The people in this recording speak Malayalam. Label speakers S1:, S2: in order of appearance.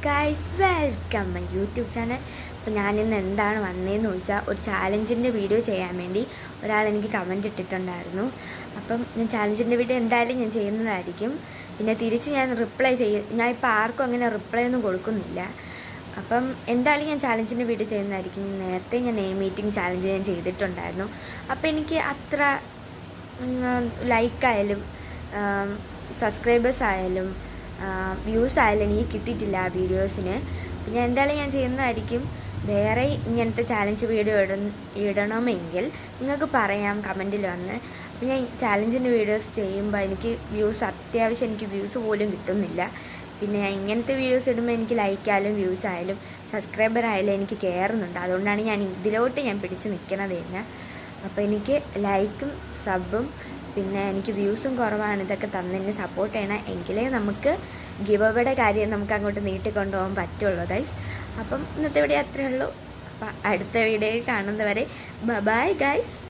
S1: Guys, welcome my YouTube channel. അപ്പോൾ ഞാനിന്ന് എന്താണ് വന്നതെന്ന് ചോദിച്ചാൽ, ഒരു ചാലഞ്ചിൻ്റെ വീഡിയോ ചെയ്യാൻ വേണ്ടി ഒരാൾ എനിക്ക് കമൻറ്റ് ഇട്ടിട്ടുണ്ടായിരുന്നു. അപ്പം ഞാൻ ചാലഞ്ചിൻ്റെ വീഡിയോ എന്തായാലും ഞാൻ ചെയ്യുന്നതായിരിക്കും. പിന്നെ തിരിച്ച് ഞാൻ ഞാൻ ഇപ്പോൾ ആർക്കും അങ്ങനെ റിപ്ലൈ ഒന്നും കൊടുക്കുന്നില്ല. അപ്പം എന്തായാലും ഞാൻ ചാലഞ്ചിൻ്റെ വീഡിയോ ചെയ്യുന്നതായിരിക്കും. നേരത്തെ ഞാൻ നെയിം മീറ്റിംഗ് ചാലഞ്ച് ഞാൻ ചെയ്തിട്ടുണ്ടായിരുന്നു. അപ്പോൾ എനിക്ക് അത്ര ലൈക്കായാലും സബ്സ്ക്രൈബേഴ്സ് ആയാലും വ്യൂസ് ആയാലും എനിക്ക് കിട്ടിയിട്ടില്ല ആ വീഡിയോസിന്. പിന്നെ എന്തായാലും ഞാൻ ചെയ്യുന്നതായിരിക്കും. വേറെ ഇങ്ങനത്തെ ചാലഞ്ച് വീഡിയോ ഇടണമെങ്കിൽ നിങ്ങൾക്ക് പറയാം കമൻറ്റിൽ വന്ന്. അപ്പോൾ ഞാൻ ചാലഞ്ചിൻ്റെ വീഡിയോസ് ചെയ്യുമ്പോൾ എനിക്ക് അത്യാവശ്യം എനിക്ക് വ്യൂസ് പോലും കിട്ടുന്നില്ല. പിന്നെ ഞാൻ ഇങ്ങനത്തെ വീഡിയോസ് ഇടുമ്പോൾ എനിക്ക് ലൈക്കായാലും വ്യൂസ് ആയാലും സബ്സ്ക്രൈബർ ആയാലും എനിക്ക് കയറുന്നുണ്ട്. അതുകൊണ്ടാണ് ഞാൻ ഇതിലോട്ട് പിടിച്ച് നിൽക്കുന്നത് തന്നെ. അപ്പോൾ എനിക്ക് ലൈക്കും സബും പിന്നെ എനിക്ക് വ്യൂസും കുറവാണ്. ഇതൊക്കെ തന്നെ സപ്പോർട്ട് ചെയ്യണം, എങ്കിലേ നമുക്ക് ഗിവ് അവേയുടെ കാര്യം നമുക്ക് അങ്ങോട്ട് നീട്ടിക്കൊണ്ടുപോകാൻ പറ്റുള്ളൂ ഗൈസ്. അപ്പം ഇന്നത്തെ വീഡിയോ അത്രയേ ഉള്ളൂ. അപ്പം അടുത്ത വീഡിയോയിൽ കാണുന്നവരെ ബൈ ഗൈസ്.